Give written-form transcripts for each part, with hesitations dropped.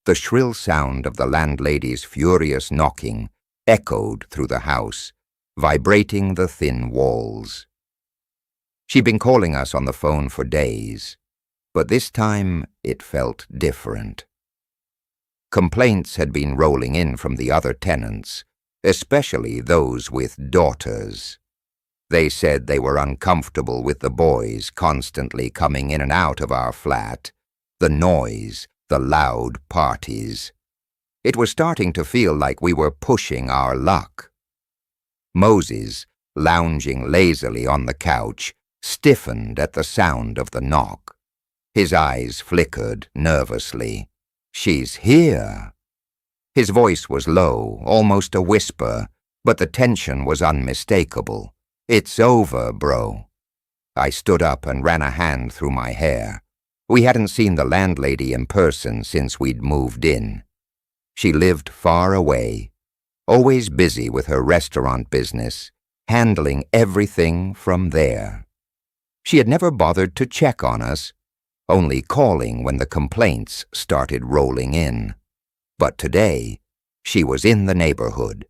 The shrill sound of the landlady's furious knocking echoed through the house, vibrating the thin walls. She'd been calling us on the phone for days, but this time it felt different. Complaints had been rolling in from the other tenants, especially those with daughters. They said they were uncomfortable with the boys constantly coming in and out of our flat, the noise, the loud parties. It was starting to feel like we were pushing our luck. Moses, lounging lazily on the couch, stiffened at the sound of the knock. His eyes flickered nervously. "She's here." His voice was low, almost a whisper, but the tension was unmistakable. "It's over, bro." I stood up and ran a hand through my hair. We hadn't seen the landlady in person since we'd moved in. She lived far away, always busy with her restaurant business, handling everything from there. She had never bothered to check on us, only calling when the complaints started rolling in. But today, she was in the neighborhood,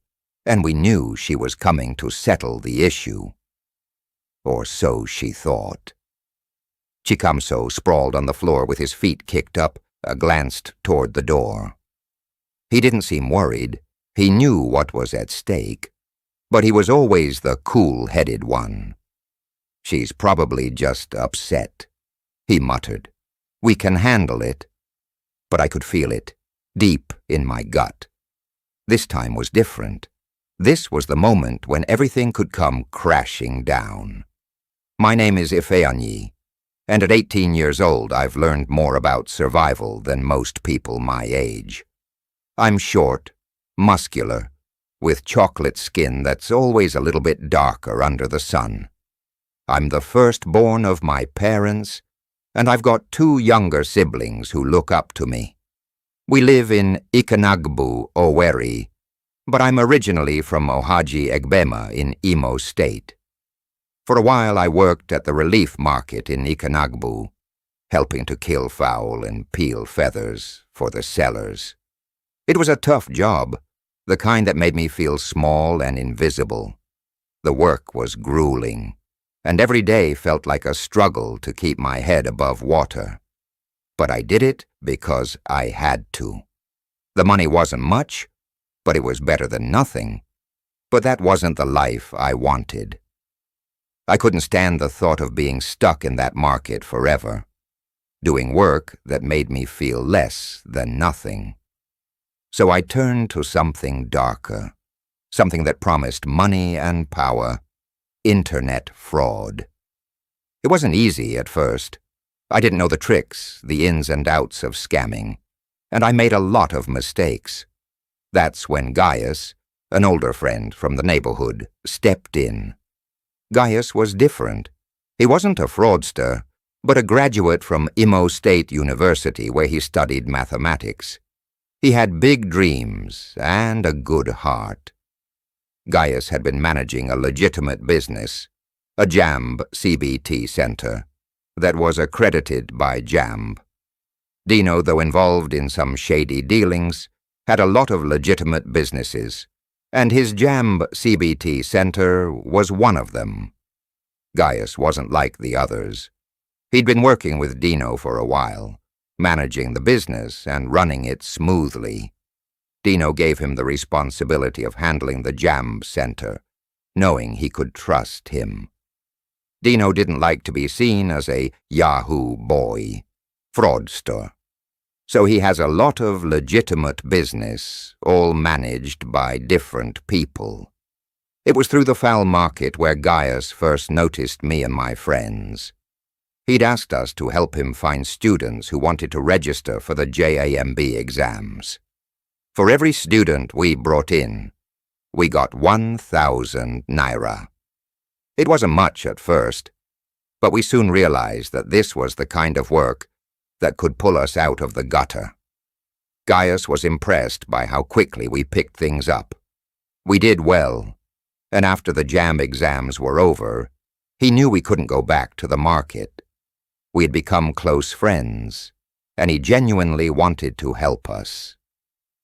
and we knew she was coming to settle the issue. Or so she thought. Chicamso, sprawled on the floor with his feet kicked up, glanced toward the door. He didn't seem worried. He knew what was at stake, but he was always the cool-headed one. "She's probably just upset," he muttered. "We can handle it." But I could feel it, deep in my gut. This time was different. This was the moment when everything could come crashing down. My name is Ifeanyi, and at 18 years old I've learned more about survival than most people my age. I'm short, muscular, with chocolate skin that's always a little bit darker under the sun. I'm the firstborn of my parents, and I've got 2 younger siblings who look up to me. We live in Ikanagbu, Owerri, but I'm originally from Ohaji Egbema in Imo State. For a while I worked at the relief market in Ikanagbu, helping to kill fowl and peel feathers for the sellers. It was a tough job, the kind that made me feel small and invisible. The work was grueling, and every day felt like a struggle to keep my head above water. But I did it because I had to. The money wasn't much, but it was better than nothing. But that wasn't the life I wanted. I couldn't stand the thought of being stuck in that market forever, doing work that made me feel less than nothing. So I turned to something darker, something that promised money and power, internet fraud. It wasn't easy at first. I didn't know the tricks, the ins and outs of scamming, and I made a lot of mistakes. That's when Gaius, an older friend from the neighborhood, stepped in. Gaius was different. He wasn't a fraudster, but a graduate from Imo State University where he studied mathematics. He had big dreams and a good heart. Gaius had been managing a legitimate business, a JAMB CBT center, that was accredited by JAMB. Dino, though involved in some shady dealings, had a lot of legitimate businesses, and his JAMB CBT center was one of them. Gaius wasn't like the others. He'd been working with Dino for a while, managing the business and running it smoothly. Dino gave him the responsibility of handling the JAMB center, knowing he could trust him. Dino didn't like to be seen as a Yahoo boy, fraudster. So he has a lot of legitimate business, all managed by different people. It was through the fowl market where Gaius first noticed me and my friends. He'd asked us to help him find students who wanted to register for the JAMB exams. For every student we brought in, we got 1,000 naira. It wasn't much at first, but we soon realized that this was the kind of work that could pull us out of the gutter. Gaius was impressed by how quickly we picked things up. We did well, and after the JAMB exams were over, he knew we couldn't go back to the market. We had become close friends, and he genuinely wanted to help us.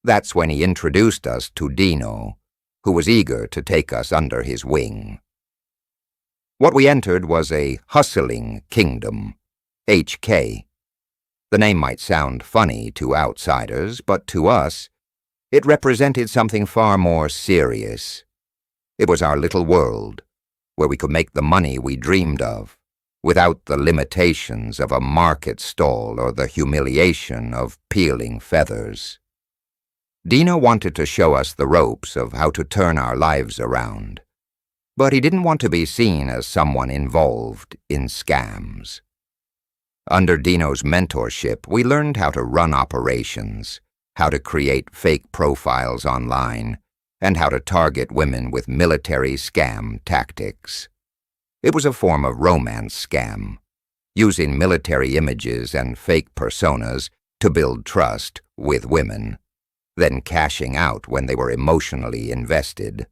That's when he introduced us to Dino, who was eager to take us under his wing. What we entered was a hustling kingdom, HK. The name might sound funny to outsiders, but to us, it represented something far more serious. It was our little world, where we could make the money we dreamed of, without the limitations of a market stall or the humiliation of peeling feathers. Dino wanted to show us the ropes of how to turn our lives around, but he didn't want to be seen as someone involved in scams. Under Dino's mentorship, we learned how to run operations, how to create fake profiles online, and how to target women with military scam tactics. It was a form of romance scam, using military images and fake personas to build trust with women, then cashing out when they were emotionally invested.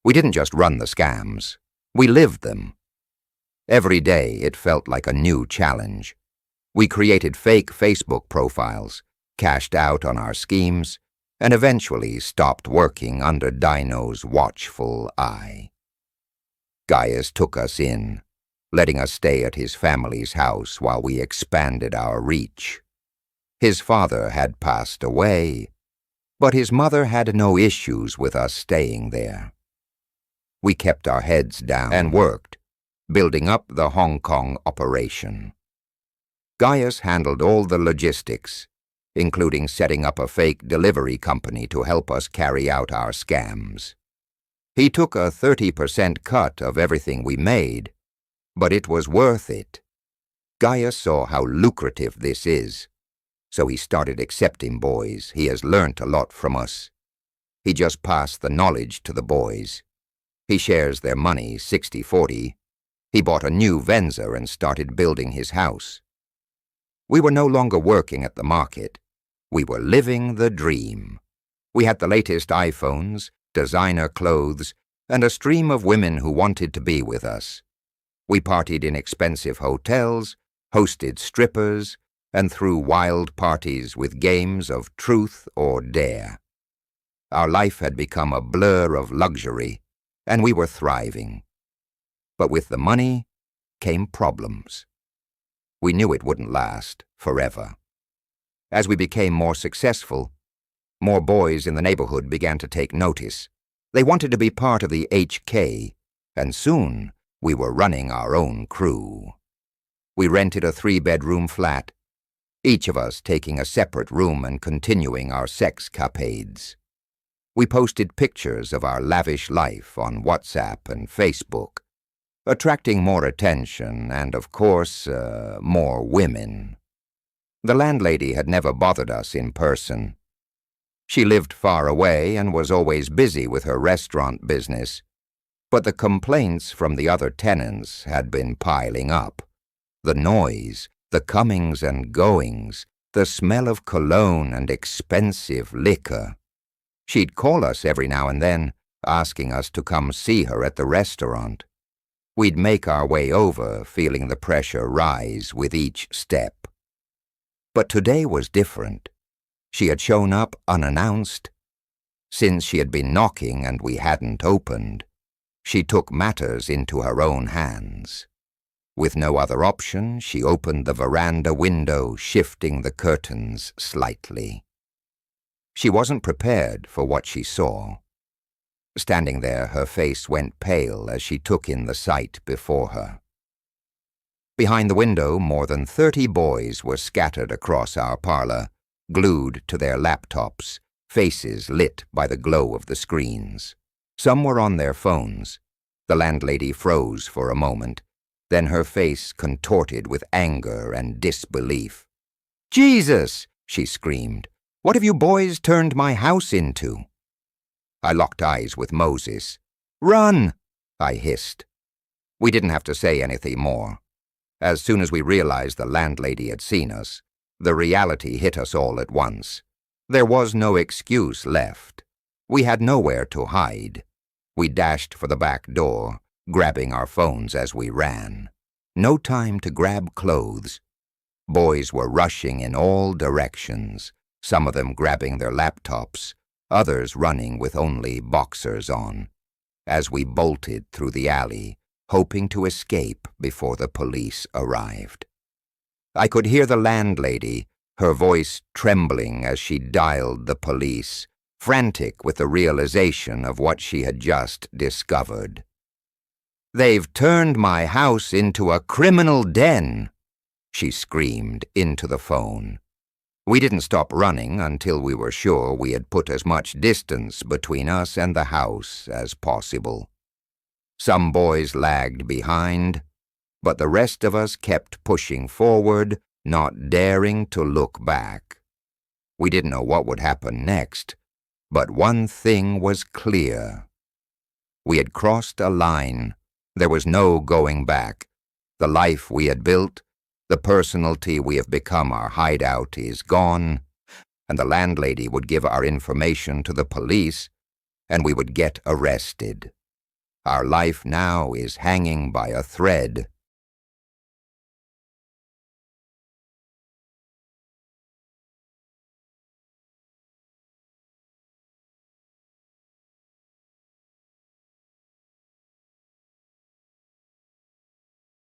We didn't just run the scams, we lived them. Every day it felt like a new challenge. We created fake Facebook profiles, cashed out on our schemes, and eventually stopped working under Dino's watchful eye. Gaius took us in, letting us stay at his family's house while we expanded our reach. His father had passed away, but his mother had no issues with us staying there. We kept our heads down and worked, building up the Hong Kong operation. Gaius handled all the logistics, including setting up a fake delivery company to help us carry out our scams. He took a 30% cut of everything we made, but it was worth it. Gaius saw how lucrative this is, so he started accepting boys. He has learnt a lot from us. He just passed the knowledge to the boys. He shares their money 60-40. He bought a new Venza and started building his house. We were no longer working at the market. We were living the dream. We had the latest iPhones, designer clothes, and a stream of women who wanted to be with us. We partied in expensive hotels, hosted strippers, and threw wild parties with games of truth or dare. Our life had become a blur of luxury, and we were thriving. But with the money came problems. We knew it wouldn't last forever. As we became more successful, more boys in the neighborhood began to take notice. They wanted to be part of the HK, and soon we were running our own crew. We rented a 3-bedroom flat, each of us taking a separate room and continuing our sexcapades. We posted pictures of our lavish life on WhatsApp and Facebook, attracting more attention and, of course, more women. The landlady had never bothered us in person. She lived far away and was always busy with her restaurant business, but the complaints from the other tenants had been piling up. The noise, the comings and goings, the smell of cologne and expensive liquor. She'd call us every now and then, asking us to come see her at the restaurant. We'd make our way over, feeling the pressure rise with each step. But today was different. She had shown up unannounced. Since she had been knocking and we hadn't opened, she took matters into her own hands. With no other option, she opened the veranda window, shifting the curtains slightly. She wasn't prepared for what she saw. Standing there, her face went pale as she took in the sight before her. Behind the window, more than 30 boys were scattered across our parlor, glued to their laptops, faces lit by the glow of the screens. Some were on their phones. The landlady froze for a moment, then her face contorted with anger and disbelief. "Jesus!" she screamed. "What have you boys turned my house into?" I locked eyes with Moses. "Run!" I hissed. We didn't have to say anything more. As soon as we realized the landlady had seen us, the reality hit us all at once. There was no excuse left. We had nowhere to hide. We dashed for the back door, grabbing our phones as we ran. No time to grab clothes. Boys were rushing in all directions, some of them grabbing their laptops, others running with only boxers on, as we bolted through the alley, hoping to escape before the police arrived. I could hear the landlady, her voice trembling as she dialed the police, frantic with the realization of what she had just discovered. "They've turned my house into a criminal den," she screamed into the phone. We didn't stop running until we were sure we had put as much distance between us and the house as possible. Some boys lagged behind, but the rest of us kept pushing forward, not daring to look back. We didn't know what would happen next, but one thing was clear. We had crossed a line. There was no going back. The life we had built, the personality we have become our hideout is gone, and the landlady would give our information to the police, and we would get arrested. Our life now is hanging by a thread.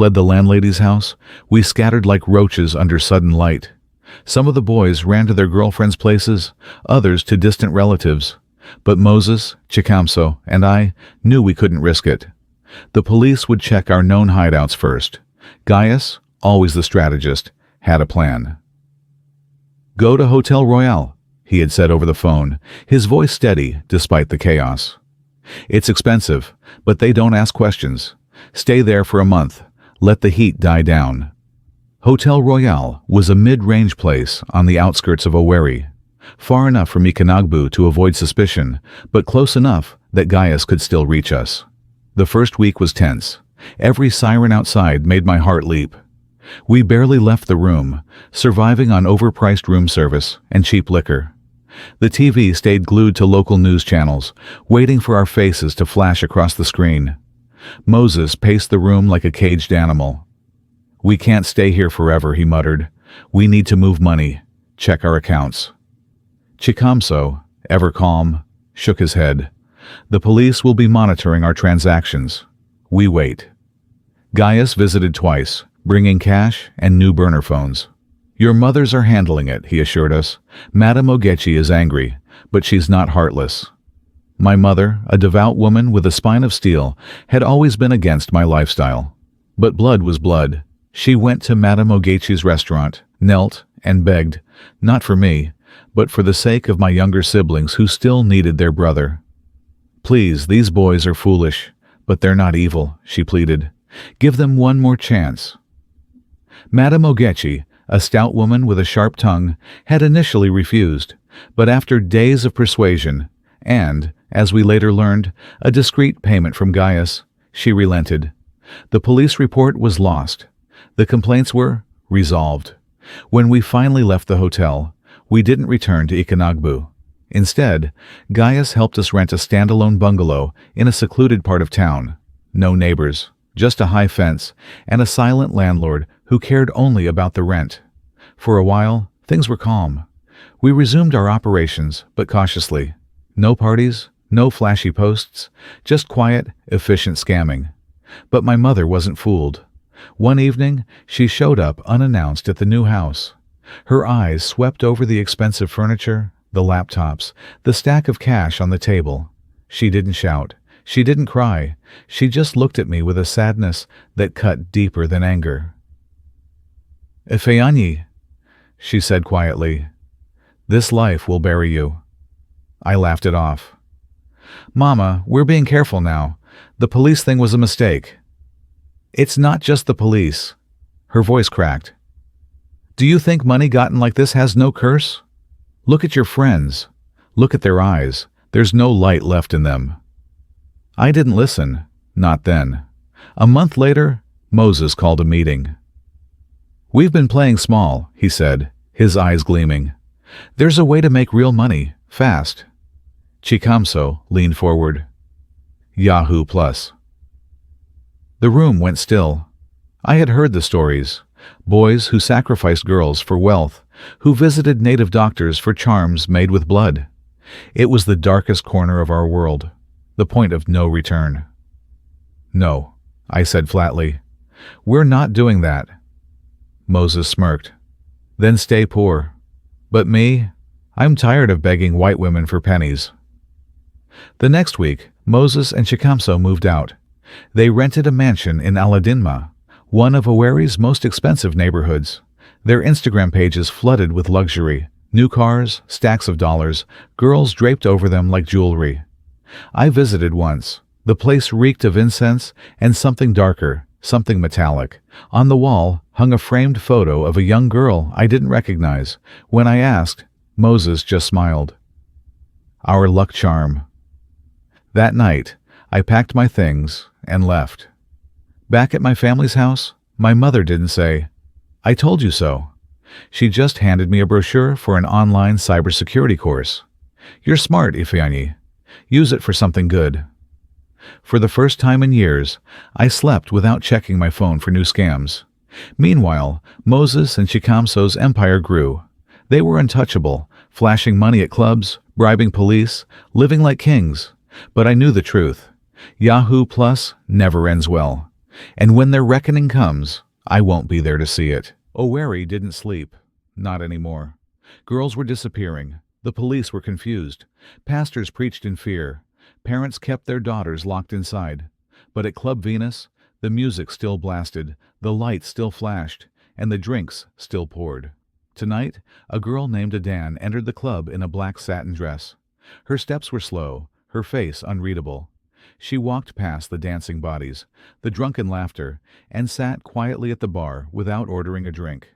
Led the landlady's house, we scattered like roaches under sudden light. Some of the boys ran to their girlfriends' places, others to distant relatives. But Moses, Chicamso, and I knew we couldn't risk it. The police would check our known hideouts first. Gaius, always the strategist, had a plan. "Go to Hotel Royale," he had said over the phone, his voice steady despite the chaos. "It's expensive, but they don't ask questions. Stay there for a month. Let the heat die down." Hotel Royale was a mid-range place on the outskirts of Owerri, far enough from Ikanagbu to avoid suspicion, but close enough that Gaius could still reach us. The first week was tense. Every siren outside made my heart leap. We barely left the room, surviving on overpriced room service and cheap liquor. The TV stayed glued to local news channels, waiting for our faces to flash across the screen. Moses paced the room like a caged animal. "We can't stay here forever," he muttered. "We need to move money. Check our accounts." Chicamso, ever calm, shook his head. "The police will be monitoring our transactions. We wait." Gaius visited twice, bringing cash and new burner phones. "Your mothers are handling it," he assured us. "Madame Ogechi is angry, but she's not heartless." My mother, a devout woman with a spine of steel, had always been against my lifestyle. But blood was blood. She went to Madame Ogechi's restaurant, knelt, and begged, not for me, but for the sake of my younger siblings who still needed their brother. "Please, these boys are foolish, but they're not evil," she pleaded. "Give them one more chance." Madame Ogechi, a stout woman with a sharp tongue, had initially refused, but after days of persuasion, and, as we later learned, a discreet payment from Gaius, she relented. The police report was lost. The complaints were resolved. When we finally left the hotel, we didn't return to Ikanagbu. Instead, Gaius helped us rent a standalone bungalow in a secluded part of town. No neighbors, just a high fence, and a silent landlord who cared only about the rent. For a while, things were calm. We resumed our operations, but cautiously. No parties, no flashy posts, just quiet, efficient scamming. But my mother wasn't fooled. One evening, she showed up unannounced at the new house. Her eyes swept over the expensive furniture, the laptops, the stack of cash on the table. She didn't shout. She didn't cry. She just looked at me with a sadness that cut deeper than anger. "Efeanyi," she said quietly, "this life will bury you." I laughed it off. "Mama, we're being careful now. The police thing was a mistake." "It's not just the police." Her voice cracked. "Do you think money gotten like this has no curse? Look at your friends. Look at their eyes. There's no light left in them." I didn't listen. Not then. A month later, Moses called a meeting. "We've been playing small," he said, his eyes gleaming. "There's a way to make real money, fast." Chicamso leaned forward. "Yahoo Plus." The room went still. I had heard the stories. boys who sacrificed girls for wealth, who visited native doctors for charms made with blood. It was the darkest corner of our world, the point of no return. "No," I said flatly. "We're not doing that." Moses smirked. "Then stay poor. But me, I'm tired of begging white women for pennies." The next week, Moses and Chikamso moved out. They rented a mansion in Aladinma, one of Owerri's most expensive neighborhoods. Their Instagram pages flooded with luxury, new cars, stacks of dollars, girls draped over them like jewelry. I visited once. The place reeked of incense and something darker, something metallic. On the wall hung a framed photo of a young girl I didn't recognize. When I asked, Moses just smiled. Our luck charm. That night, I packed my things and left. Back at my family's house, my mother didn't say, "I told you so." She just handed me a brochure for an online cybersecurity course. "You're smart, Ifeanyi. Use it for something good." For the first time in years, I slept without checking my phone for new scams. Meanwhile, Moses and Chikamso's empire grew. They were untouchable, flashing money at clubs, bribing police, living like kings. But I knew the truth. Yahoo Plus never ends well. And when their reckoning comes, I won't be there to see it. Owerri didn't sleep. Not anymore. Girls were disappearing. The police were confused. Pastors preached in fear. Parents kept their daughters locked inside. But at Club Venus, the music still blasted, the lights still flashed, and the drinks still poured. Tonight, a girl named Adanne entered the club in a black satin dress. Her steps were slow, her face unreadable. She walked past the dancing bodies, the drunken laughter, and sat quietly at the bar without ordering a drink.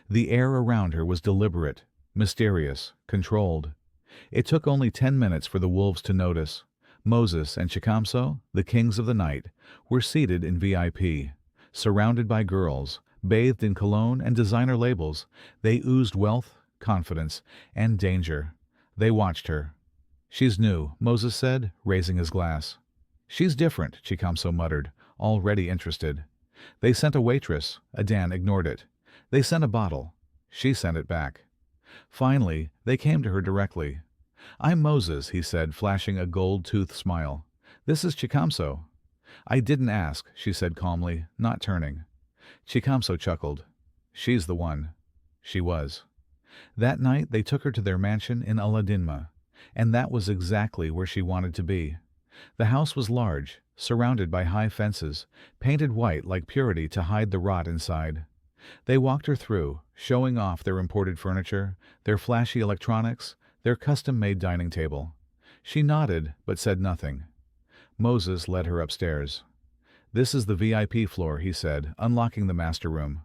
The air around her was deliberate, mysterious, controlled. It took only 10 minutes for the wolves to notice. Moses and Chikamso, the kings of the night, were seated in VIP, surrounded by girls, bathed in cologne and designer labels. They oozed wealth, confidence, and danger. They watched her. "She's new," Moses said, raising his glass. "She's different," Chikamso muttered, already interested. They sent a waitress. Adanne ignored it. They sent a bottle. She sent it back. Finally, they came to her directly. "I'm Moses," he said, flashing a gold-toothed smile. "This is Chikamso." "I didn't ask," she said calmly, not turning. Chikamso chuckled. "She's the one." She was. That night they took her to their mansion in Aladinma, and that was exactly where she wanted to be. The house was large, surrounded by high fences, painted white like purity to hide the rot inside. They walked her through, showing off their imported furniture, their flashy electronics, their custom-made dining table. She nodded, but said nothing. Moses led her upstairs. "This is the VIP floor," he said, unlocking the master room.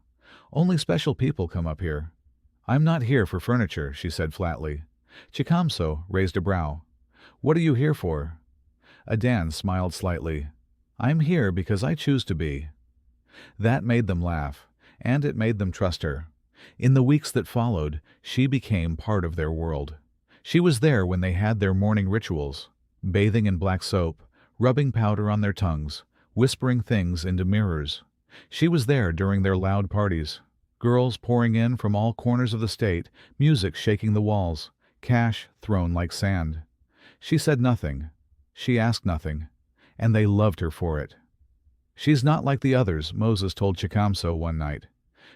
"Only special people come up here." "I'm not here for furniture," she said flatly. Chikamso raised a brow. "What are you here for?" Adanne smiled slightly. "I'm here because I choose to be." That made them laugh, and it made them trust her. In the weeks that followed, she became part of their world. She was there when they had their morning rituals, bathing in black soap, rubbing powder on their tongues, whispering things into mirrors. She was there during their loud parties, girls pouring in from all corners of the state, music shaking the walls, cash thrown like sand. She said nothing. She asked nothing. And they loved her for it. "She's not like the others," Moses told Chikamso one night.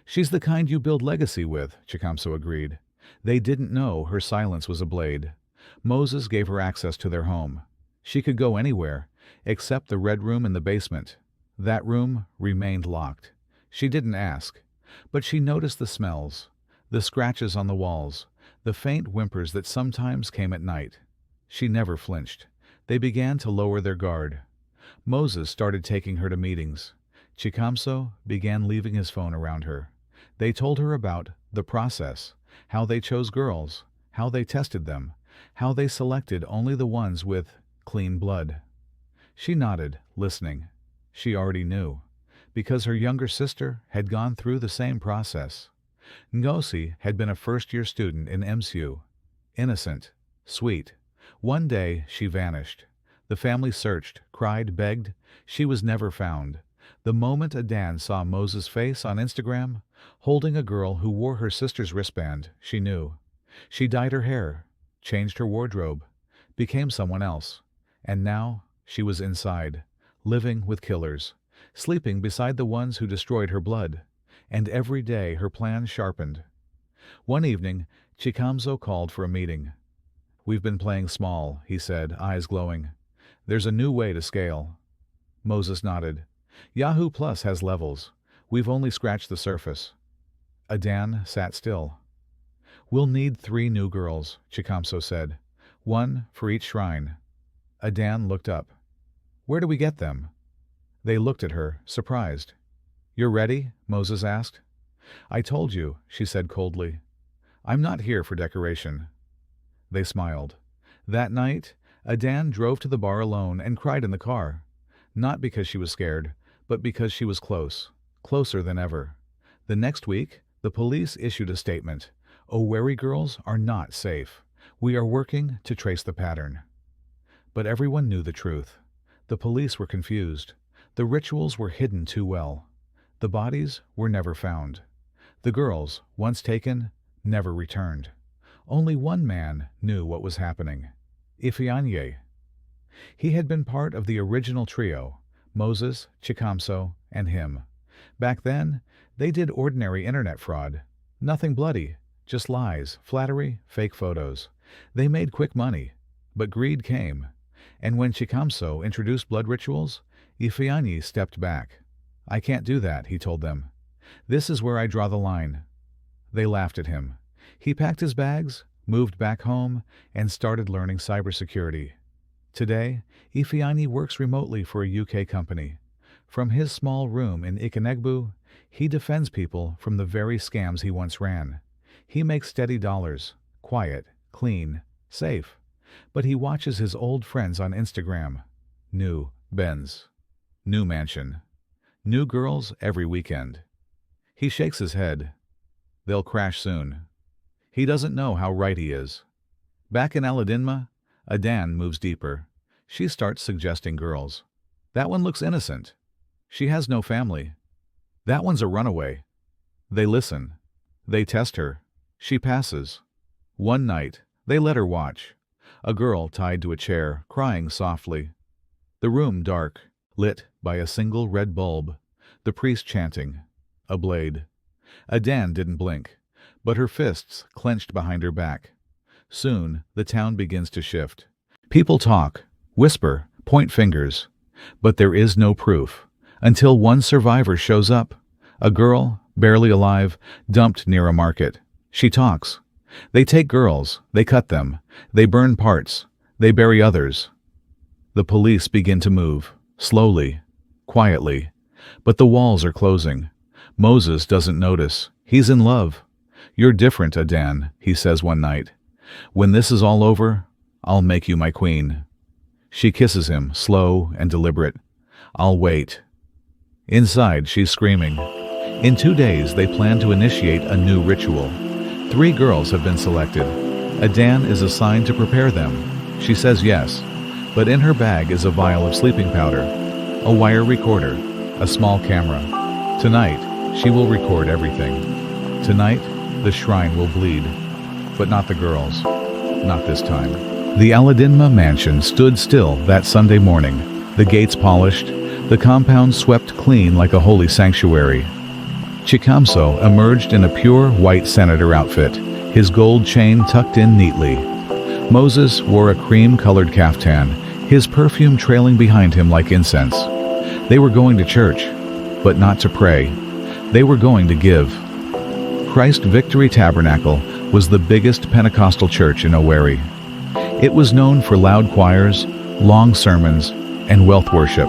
"She's the kind you build legacy with," Chikamso agreed. They didn't know her silence was a blade. Moses gave her access to their home. She could go anywhere, except the red room in the basement. That room remained locked. She didn't ask. But she noticed the smells, the scratches on the walls, the faint whimpers that sometimes came at night. She never flinched. They began to lower their guard. Moses started taking her to meetings. Chikamso began leaving his phone around her. They told her about the process, how they chose girls, how they tested them, how they selected only the ones with clean blood. She nodded, listening. She already knew, because her younger sister had gone through the same process. Ngozi had been a first-year student in MSU. Innocent, sweet. One day she vanished. The family searched, cried, begged. She was never found. The moment Adanne saw Moses' face on Instagram, holding a girl who wore her sister's wristband, she knew. She dyed her hair, changed her wardrobe, became someone else, and now she was inside, living with killers, sleeping beside the ones who destroyed her blood, and every day her plans sharpened. One evening, Chikamzo called for a meeting. "We've been playing small," he said, eyes glowing. "There's a new way to scale." Moses nodded. "Yahoo Plus has levels. We've only scratched the surface." Adanne sat still. "We'll need 3 new girls," Chikamzo said. "1 for each shrine." Adanne looked up. "Where do we get them?" They looked at her, surprised. "You're ready?" Moses asked. "I told you," she said coldly. "I'm not here for decoration." They smiled. That night, Adanne drove to the bar alone and cried in the car. Not because she was scared, but because she was close, closer than ever. The next week, the police issued a statement. "Owerri girls are not safe. We are working to trace the pattern." But everyone knew the truth. The police were confused. The rituals were hidden too well. The bodies were never found. The girls, once taken, never returned. Only one man knew what was happening. Ifeanyi. He had been part of the original trio, Moses, Chikamzo, and him. Back then, they did ordinary internet fraud. Nothing bloody, just lies, flattery, fake photos. They made quick money, but greed came. And when Chikamzo introduced blood rituals, Ifeanyi stepped back. "I can't do that," he told them. "This is where I draw the line." They laughed at him. He packed his bags, moved back home, and started learning cybersecurity. Today, Ifeanyi works remotely for a UK company. From his small room in Ikenegbu, he defends people from the very scams he once ran. He makes steady dollars, quiet, clean, safe. But he watches his old friends on Instagram. New Benz. New mansion. New girls every weekend. He shakes his head. They'll crash soon. He doesn't know how right he is. Back in Aladinma, Adanne moves deeper. She starts suggesting girls. "That one looks innocent. She has no family. That one's a runaway." They listen. They test her. She passes. One night, they let her watch. A girl tied to a chair, crying softly. The room dark, lit by a single red bulb. The priest chanting. A blade. Adanne didn't blink, but her fists clenched behind her back. Soon, the town begins to shift. People talk, whisper, point fingers. But there is no proof, until one survivor shows up. A girl, barely alive, dumped near a market. She talks. They take girls, they cut them, they burn parts, they bury others. The police begin to move, slowly, quietly. But the walls are closing. Moses doesn't notice. He's in love. "You're different, Adanne," he says one night. "When this is all over, I'll make you my queen." She kisses him, slow and deliberate. "I'll wait." Inside, she's screaming. In 2 days, they plan to initiate a new ritual. 3 girls have been selected. Adanne is assigned to prepare them. She says yes, but in her bag is a vial of sleeping powder, a wire recorder, a small camera. Tonight, she will record everything. Tonight, the shrine will bleed. But not the girls. Not this time. The Aladinma mansion stood still that Sunday morning, the gates polished, the compound swept clean like a holy sanctuary. Chikamzo emerged in a pure white senator outfit, his gold chain tucked in neatly. Moses wore a cream-colored caftan, his perfume trailing behind him like incense. They were going to church, but not to pray. They were going to give. Christ Victory Tabernacle was the biggest Pentecostal church in Owerri. It was known for loud choirs, long sermons, and wealth worship.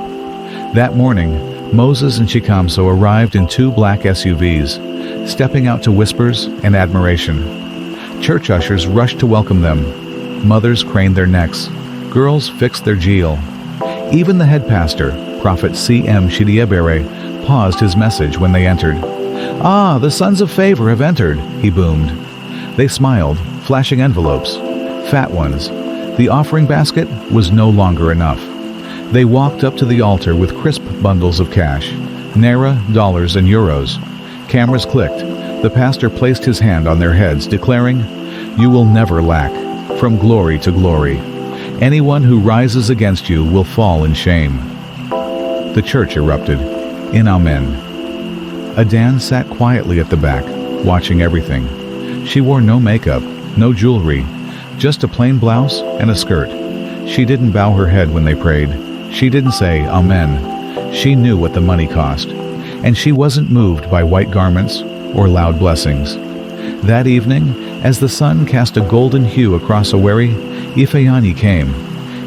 That morning, Moses and Chikamzo arrived in 2 black SUVs, stepping out to whispers and admiration. Church ushers rushed to welcome them. Mothers craned their necks. Girls fixed their jeel. Even the head pastor, Prophet C.M. Shidiebere, paused his message when they entered. "Ah, the sons of favor have entered," he boomed. They smiled, flashing envelopes. Fat ones. The offering basket was no longer enough. They walked up to the altar with crisp bundles of cash. Naira, dollars, and euros. Cameras clicked. The pastor placed his hand on their heads, declaring, "You will never lack, from glory to glory. Anyone who rises against you will fall in shame." The church erupted, in Amen. Adanne sat quietly at the back, watching everything. She wore no makeup, no jewelry, just a plain blouse and a skirt. She didn't bow her head when they prayed. She didn't say Amen. She knew what the money cost, and she wasn't moved by white garments or loud blessings. That evening, as the sun cast a golden hue across Owerri, Ifeanyi came.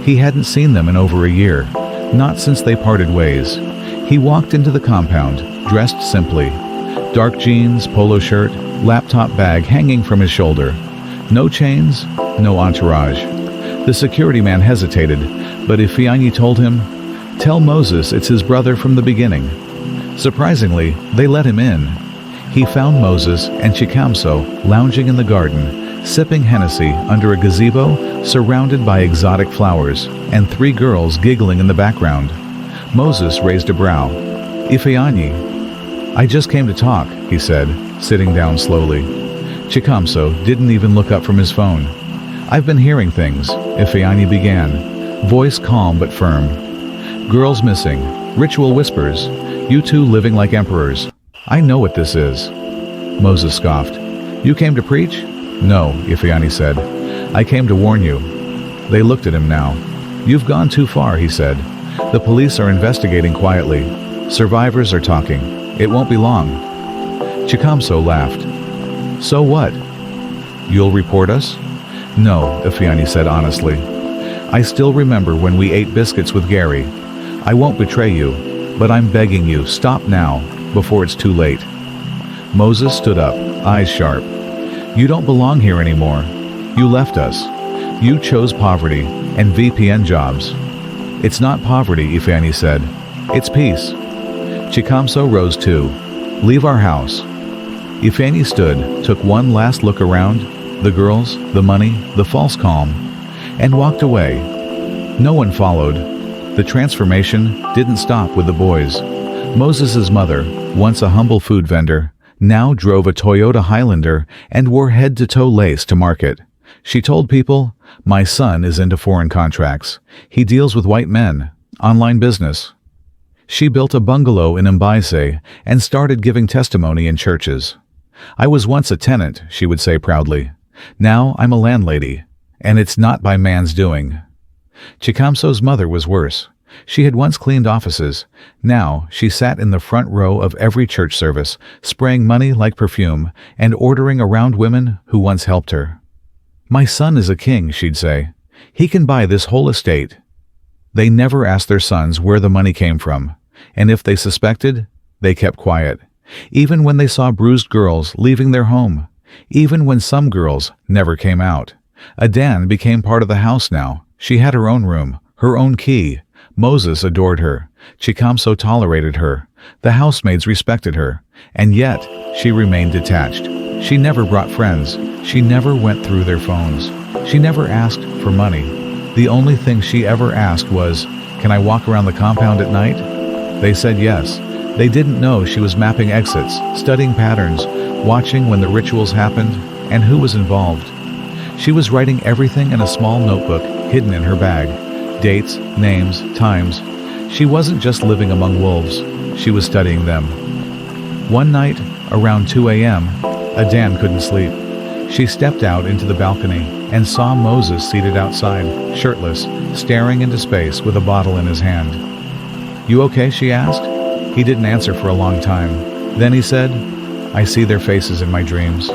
He hadn't seen them in over a year, not since they parted ways. He walked into the compound, dressed simply. Dark jeans, polo shirt, laptop bag hanging from his shoulder. No chains, no entourage. The security man hesitated, but Ifeanyi told him, "Tell Moses it's his brother from the beginning." Surprisingly, they let him in. He found Moses and Chikamso lounging in the garden, sipping Hennessy under a gazebo surrounded by exotic flowers, and 3 girls giggling in the background. Moses raised a brow. "Ifeanyi, I just came to talk," he said, sitting down slowly. Chikamso didn't even look up from his phone. "I've been hearing things," Ifeanyi began, voice calm but firm. "Girls missing, ritual whispers, you two living like emperors. I know what this is." Moses scoffed. "You came to preach?" "No," Ifeanyi said. "I came to warn you." They looked at him now. "You've gone too far," he said. "The police are investigating quietly. Survivors are talking. It won't be long." Chikamso laughed. "So what? You'll report us?" "No," Ifeanyi said honestly. "I still remember when we ate biscuits with Gary. I won't betray you, but I'm begging you, stop now, before it's too late." Moses stood up, eyes sharp. "You don't belong here anymore. You left us. You chose poverty and VPN jobs." "It's not poverty," Ifeanyi said. "It's peace." Chikamso rose too. "Leave our house." Ifeanyi stood, took one last look around, the girls, the money, the false calm, and walked away. No one followed. The transformation didn't stop with the boys. Moses' mother, once a humble food vendor, now drove a Toyota Highlander and wore head-to-toe lace to market. She told people, "My son is into foreign contracts. He deals with white men. Online business." She built a bungalow in Mbaise and started giving testimony in churches. "I was once a tenant," she would say proudly. "Now I'm a landlady, and it's not by man's doing." Chikamso's mother was worse. She had once cleaned offices. Now she sat in the front row of every church service, spraying money like perfume and ordering around women who once helped her. "My son is a king," she'd say. "He can buy this whole estate." They never asked their sons where the money came from, and if they suspected, they kept quiet. Even when they saw bruised girls leaving their home, even when some girls never came out. Adanne became part of the house now. She had her own room, her own key. Moses adored her. Chikamso tolerated her. The housemaids respected her. And yet, she remained detached. She never brought friends. She never went through their phones. She never asked for money. The only thing she ever asked was, "Can I walk around the compound at night?" They said yes. They didn't know she was mapping exits, studying patterns, watching when the rituals happened, and who was involved. She was writing everything in a small notebook hidden in her bag. Dates, names, times. She wasn't just living among wolves. She was studying them. One night, around 2 a.m., Adanne couldn't sleep. She stepped out into the balcony and saw Moses seated outside, shirtless, staring into space with a bottle in his hand. "You okay?" she asked. He didn't answer for a long time. Then he said, "I see their faces in my dreams."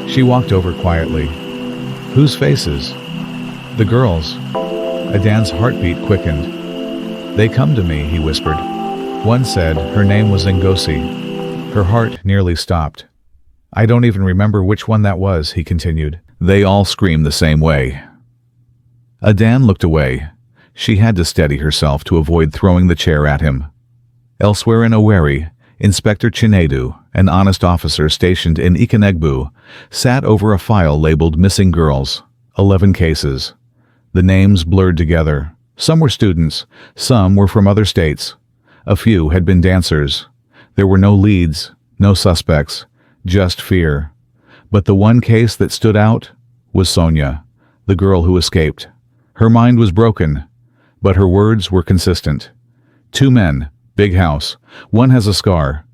She walked over quietly. "Whose faces?" "The girls." Adanne's heartbeat quickened. "They come to me," he whispered. One said her name was Ngozi. Her heart nearly stopped. "I don't even remember which one that was," he continued. "They all scream the same way." Adanne looked away. She had to steady herself to avoid throwing the chair at him. Elsewhere in Owerri, Inspector Chinedu, an honest officer stationed in Ikenegbu, sat over a file labeled Missing Girls, 11 cases. The names blurred together. Some were students, some were from other states. A few had been dancers. There were no leads, no suspects, just fear. But the one case that stood out was Sonia, the girl who escaped. Her mind was broken, but her words were consistent. 2 men, big house. One has a scar.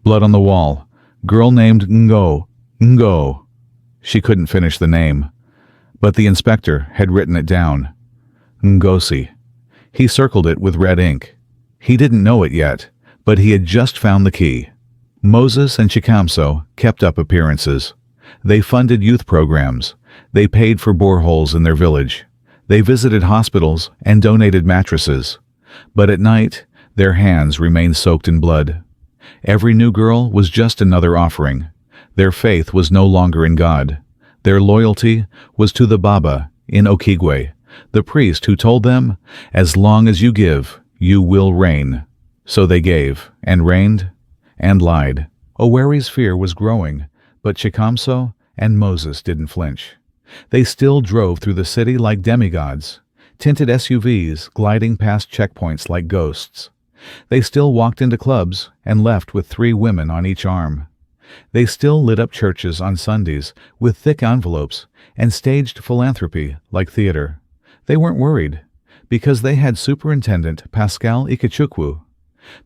Blood on the wall. Girl named Ngo. She couldn't finish the name, but the inspector had written it down. Ngosi. He circled it with red ink. He didn't know it yet, but he had just found the key. Moses and Chikamso kept up appearances. They funded youth programs. They paid for boreholes in their village. They visited hospitals and donated mattresses. But at night, their hands remained soaked in blood. Every new girl was just another offering. Their faith was no longer in God. Their loyalty was to the Baba in Okigwe, the priest who told them, "As long as you give, you will reign." So they gave, and reigned, and lied. Oweri's fear was growing, but Chikamso and Moses didn't flinch. They still drove through the city like demigods, tinted SUVs gliding past checkpoints like ghosts. They still walked into clubs and left with 3 women on each arm. They still lit up churches on Sundays with thick envelopes and staged philanthropy like theater. They weren't worried, because they had Superintendent Pascal Ikechukwu.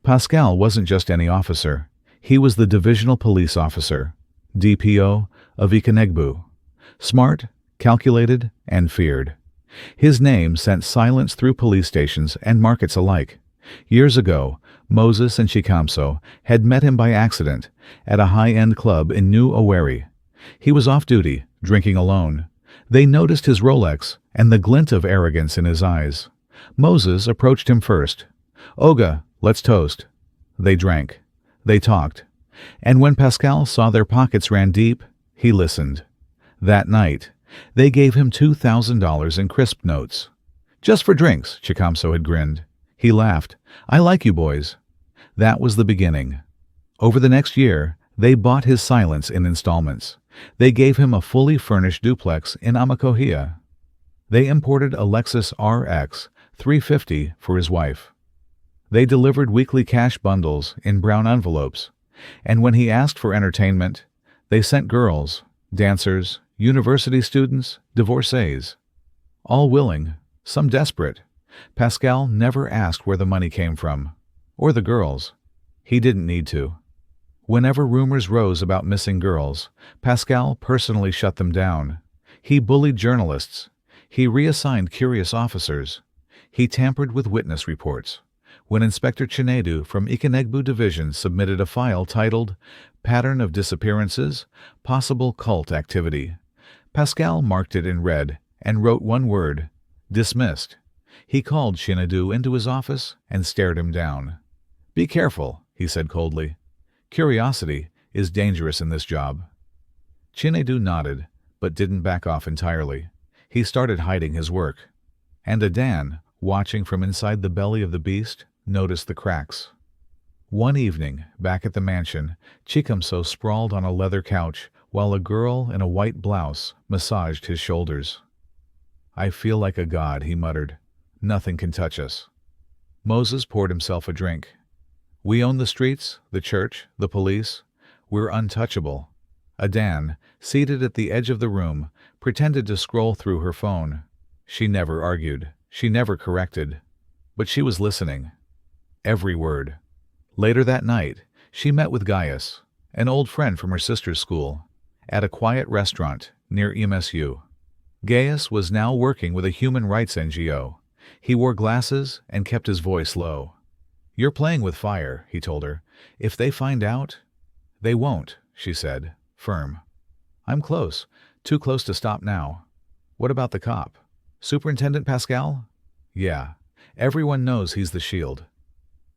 Pascal wasn't just any officer. He was the Divisional Police Officer, DPO, of Ikenegbu. Smart, calculated, and feared. His name sent silence through police stations and markets alike. Years ago, Moses and Chikamso had met him by accident at a high-end club in New Oweri. He was off-duty, drinking alone. They noticed his Rolex and the glint of arrogance in his eyes. Moses approached him first. "Oga, let's toast." They drank. They talked. And when Pascal saw their pockets ran deep, he listened. That night, they gave him $2,000 in crisp notes. "Just for drinks," Chikamso had grinned. He laughed. "I like you boys." That was the beginning. Over the next year, they bought his silence in installments. They gave him a fully furnished duplex in Amakohia. They imported a Lexus RX 350 for his wife. They delivered weekly cash bundles in brown envelopes. And when he asked for entertainment, they sent girls, dancers, university students, divorcees. All willing, some desperate. Pascal never asked where the money came from, or the girls. He didn't need to. Whenever rumors rose about missing girls, Pascal personally shut them down. He bullied journalists. He reassigned curious officers. He tampered with witness reports. When Inspector Chinedu from Ikenegbu Division submitted a file titled "Pattern of Disappearances, Possible Cult Activity," Pascal marked it in red and wrote one word: "Dismissed." He called Chinedu into his office and stared him down. "Be careful," he said coldly. "Curiosity is dangerous in this job." Chinedu nodded, but didn't back off entirely. He started hiding his work. And Adanne, watching from inside the belly of the beast, noticed the cracks. One evening, back at the mansion, Chikamso sprawled on a leather couch while a girl in a white blouse massaged his shoulders. "I feel like a god," he muttered. "Nothing can touch us." Moses poured himself a drink. "We own the streets, the church, the police. We're untouchable." Adanne, seated at the edge of the room, pretended to scroll through her phone. She never argued. She never corrected. But she was listening. Every word. Later that night, she met with Gaius, an old friend from her sister's school, at a quiet restaurant near MSU. Gaius was now working with a human rights NGO. He wore glasses and kept his voice low. "You're playing with fire," he told her. "If they find out—" "They won't," she said, firm. "I'm close, too close to stop now." "What about the cop? Superintendent Pascal?" "Yeah, everyone knows he's the shield."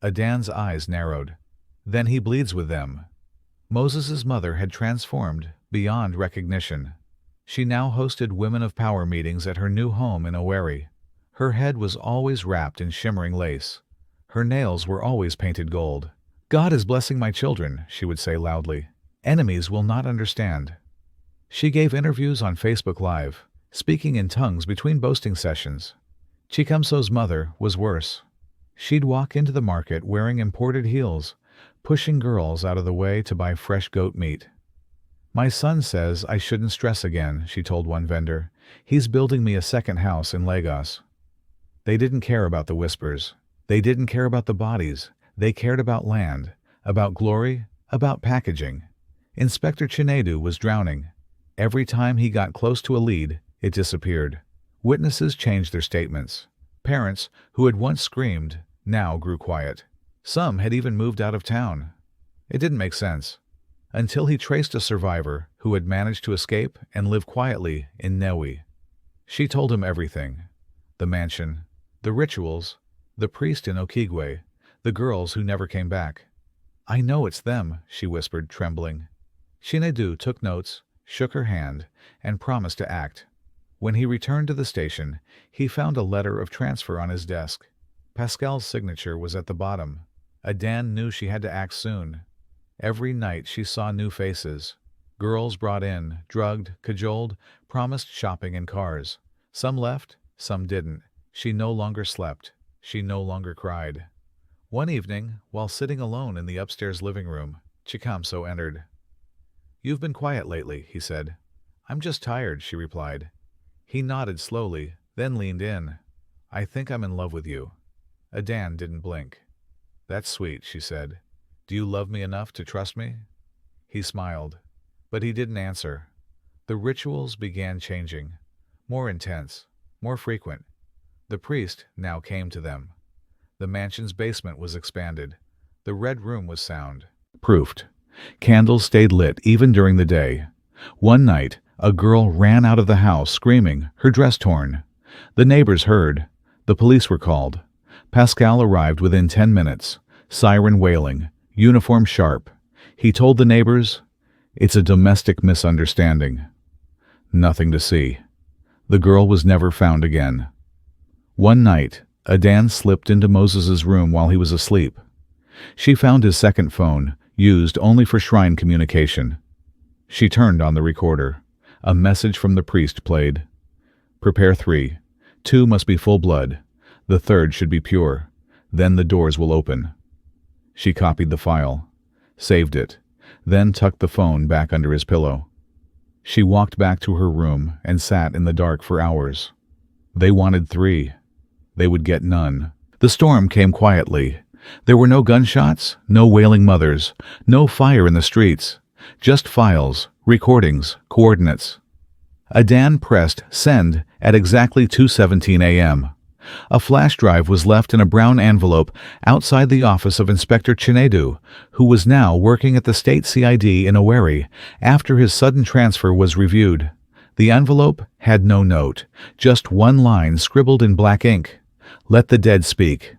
Adanne's eyes narrowed. "Then he bleeds with them." Moses's mother had transformed beyond recognition. She now hosted Women of Power meetings at her new home in Oweri. Her head was always wrapped in shimmering lace. Her nails were always painted gold. "God is blessing my children," she would say loudly. "Enemies will not understand." She gave interviews on Facebook Live, speaking in tongues between boasting sessions. Chikamso's mother was worse. She'd walk into the market wearing imported heels, pushing girls out of the way to buy fresh goat meat. "My son says I shouldn't stress again," she told one vendor. "He's building me a second house in Lagos." They didn't care about the whispers. They didn't care about the bodies. They cared about land, about glory, about packaging. Inspector Chinedu was drowning. Every time he got close to a lead, it disappeared. Witnesses changed their statements. Parents, who had once screamed, now grew quiet. Some had even moved out of town. It didn't make sense. Until he traced a survivor who had managed to escape and live quietly in Newi. She told him everything. The mansion, the rituals, the priest in Okigwe, the girls who never came back. "I know it's them," she whispered, trembling. Chinedu took notes, shook her hand, and promised to act. When he returned to the station, he found a letter of transfer on his desk. Pascal's signature was at the bottom. Adanne knew she had to act soon. Every night she saw new faces. Girls brought in, drugged, cajoled, promised shopping and cars. Some left, some didn't. She no longer slept. She no longer cried. One evening, while sitting alone in the upstairs living room, Chikamso entered. "You've been quiet lately," he said. "I'm just tired," she replied. He nodded slowly, then leaned in. "I think I'm in love with you." Adanne didn't blink. "That's sweet," she said. "Do you love me enough to trust me?" He smiled, but he didn't answer. The rituals began changing, more intense, more frequent. The priest now came to them. The mansion's basement was expanded. The red room was sound-proofed. Candles stayed lit even during the day. One night, a girl ran out of the house screaming, her dress torn. The neighbors heard. The police were called. Pascal arrived within 10 minutes, siren wailing, uniform sharp. He told the neighbors, "It's a domestic misunderstanding." Nothing to see. The girl was never found again. One night, Adanne slipped into Moses's room while he was asleep. She found his second phone, used only for shrine communication. She turned on the recorder. A message from the priest played. "Prepare 3. 2 must be full blood. The 3rd should be pure. Then the doors will open." She copied the file, saved it, then tucked the phone back under his pillow. She walked back to her room and sat in the dark for hours. They wanted 3. They would get none. The storm came quietly. There were no gunshots, no wailing mothers, no fire in the streets. Just files, recordings, coordinates. Adanne pressed send at exactly 2:17 a.m. A flash drive was left in a brown envelope outside the office of Inspector Chinedu, who was now working at the state CID in Owerri after his sudden transfer was reviewed. The envelope had no note, just one line scribbled in black ink. "Let the dead speak."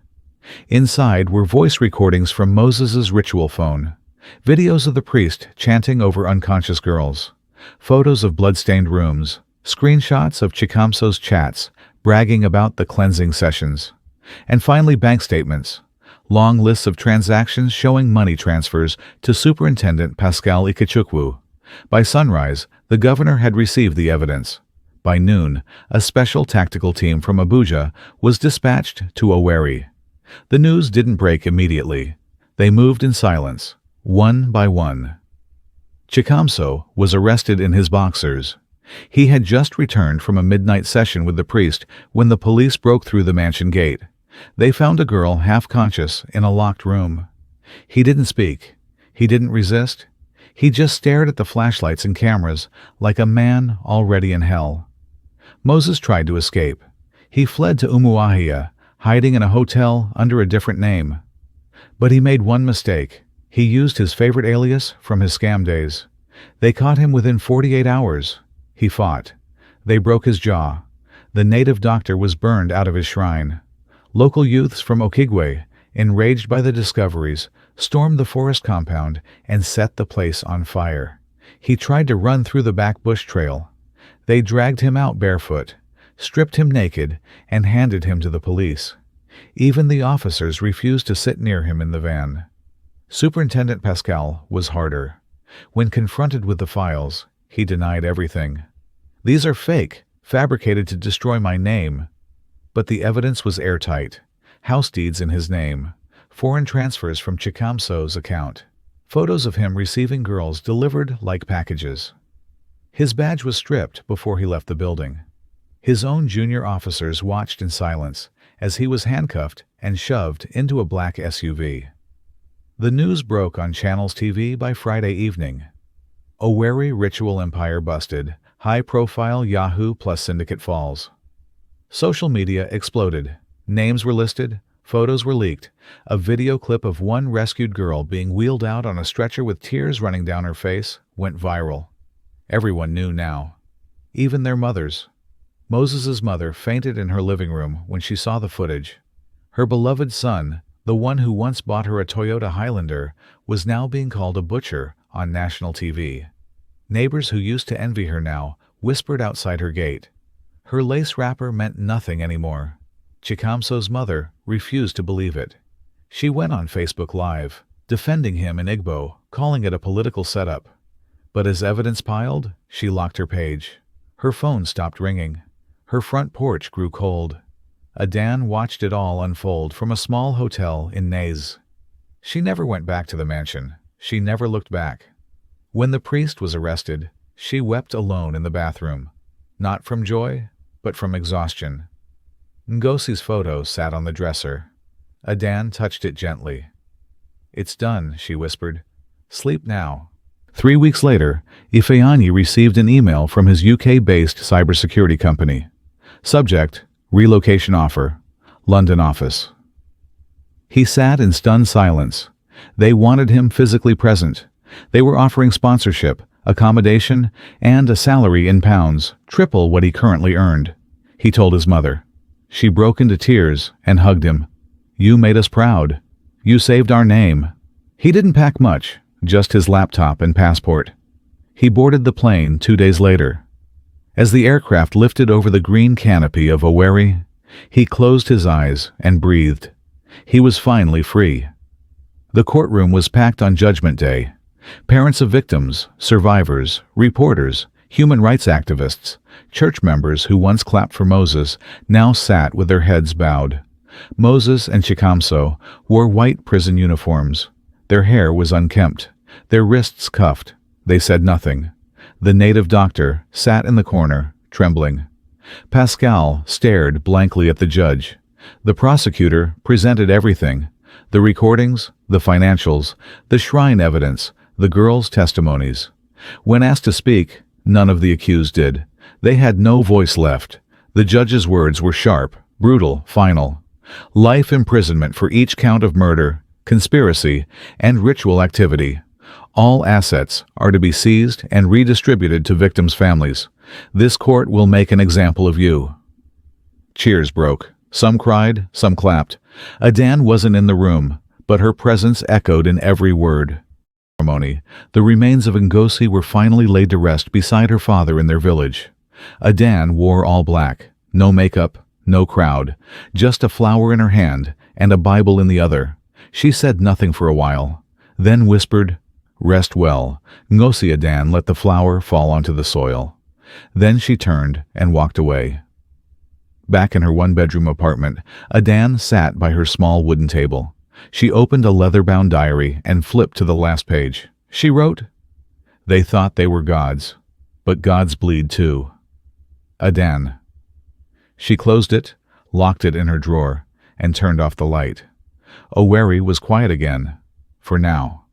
Inside were voice recordings from Moses's ritual phone, videos of the priest chanting over unconscious girls, photos of blood-stained rooms, screenshots of Chikamso's chats, bragging about the cleansing sessions, and finally bank statements, long lists of transactions showing money transfers to Superintendent Pascal Ikechukwu. By sunrise, the governor had received the evidence. By noon, a special tactical team from Abuja was dispatched to Owerri. The news didn't break immediately. They moved in silence, one by one. Chikamso was arrested in his boxers. He had just returned from a midnight session with the priest when the police broke through the mansion gate. They found a girl half-conscious in a locked room. He didn't speak. He didn't resist. He just stared at the flashlights and cameras like a man already in hell. Moses tried to escape. He fled to Umuahia, hiding in a hotel under a different name. But he made one mistake. He used his favorite alias from his scam days. They caught him within 48 hours. He fought. They broke his jaw. The native doctor was burned out of his shrine. Local youths from Okigwe, enraged by the discoveries, stormed the forest compound and set the place on fire. He tried to run through the back bush trail. They dragged him out barefoot, stripped him naked, and handed him to the police. Even the officers refused to sit near him in the van. Superintendent Pascal was harder. When confronted with the files, he denied everything. "These are fake, fabricated to destroy my name." But the evidence was airtight. House deeds in his name, Foreign transfers from Chikamso's account. Photos of him receiving girls delivered like packages. His badge was stripped before he left the building. His own junior officers watched in silence as he was handcuffed and shoved into a black SUV. The news broke on Channel's TV by Friday evening. Owerri ritual empire busted, high-profile Yahoo Plus syndicate falls. Social media exploded. Names were listed, photos were leaked. A video clip of one rescued girl being wheeled out on a stretcher with tears running down her face went viral. Everyone knew now. Even their mothers. Moses's mother fainted in her living room when she saw the footage. Her beloved son, the one who once bought her a Toyota Highlander, was now being called a butcher on national TV. Neighbors who used to envy her now whispered outside her gate. Her lace wrapper meant nothing anymore. Chikamso's mother refused to believe it. She went on Facebook Live, defending him in Igbo, calling it a political setup. But as evidence piled, she locked her page. Her phone stopped ringing. Her front porch grew cold. Adanne watched it all unfold from a small hotel in Naze. She never went back to the mansion. She never looked back. When the priest was arrested, she wept alone in the bathroom, not from joy, but from exhaustion. Ngosi's photo sat on the dresser. Adanne touched it gently. "It's done," she whispered. "Sleep now." 3 weeks later, Ifeanyi received an email from his UK-based cybersecurity company. Subject: Relocation Offer, London Office. He sat in stunned silence. They wanted him physically present. They were offering sponsorship, accommodation, and a salary in pounds, triple what he currently earned. He told his mother. She broke into tears and hugged him. "You made us proud. You saved our name." He didn't pack much, just his laptop and passport. He boarded the plane 2 days later. As the aircraft lifted over the green canopy of Owerri, he closed his eyes and breathed. He was finally free. The courtroom was packed on Judgment Day. Parents of victims, survivors, reporters, human rights activists, church members who once clapped for Moses now sat with their heads bowed. Moses and Chikamso wore white prison uniforms. Their hair was unkempt, their wrists cuffed. They said nothing. The native doctor sat in the corner, trembling. Pascal stared blankly at the judge. The prosecutor presented everything: the recordings, the financials, the shrine evidence, the girls' testimonies. When asked to speak, none of the accused did. They had no voice left. The judge's words were sharp, brutal, final. Life imprisonment for each count of murder, conspiracy, and ritual activity. All assets are to be seized and redistributed to victims' families. This court will make an example of you. Cheers broke. Some cried, some clapped. Adanne wasn't in the room, but her presence echoed in every word. Ceremony, the remains of Ngozi were finally laid to rest beside her father in their village. Adanne wore all black, no makeup, no crowd, just a flower in her hand and a Bible in the other. She said nothing for a while, then whispered, "Rest well." Ngozi Adanne let the flower fall onto the soil. Then she turned and walked away. Back in her one-bedroom apartment, Adanne sat by her small wooden table. She opened a leather-bound diary and flipped to the last page. She wrote, "They thought they were gods, but gods bleed too. Adanne." She closed it, locked it in her drawer, and turned off the light. Owerri was quiet again, for now.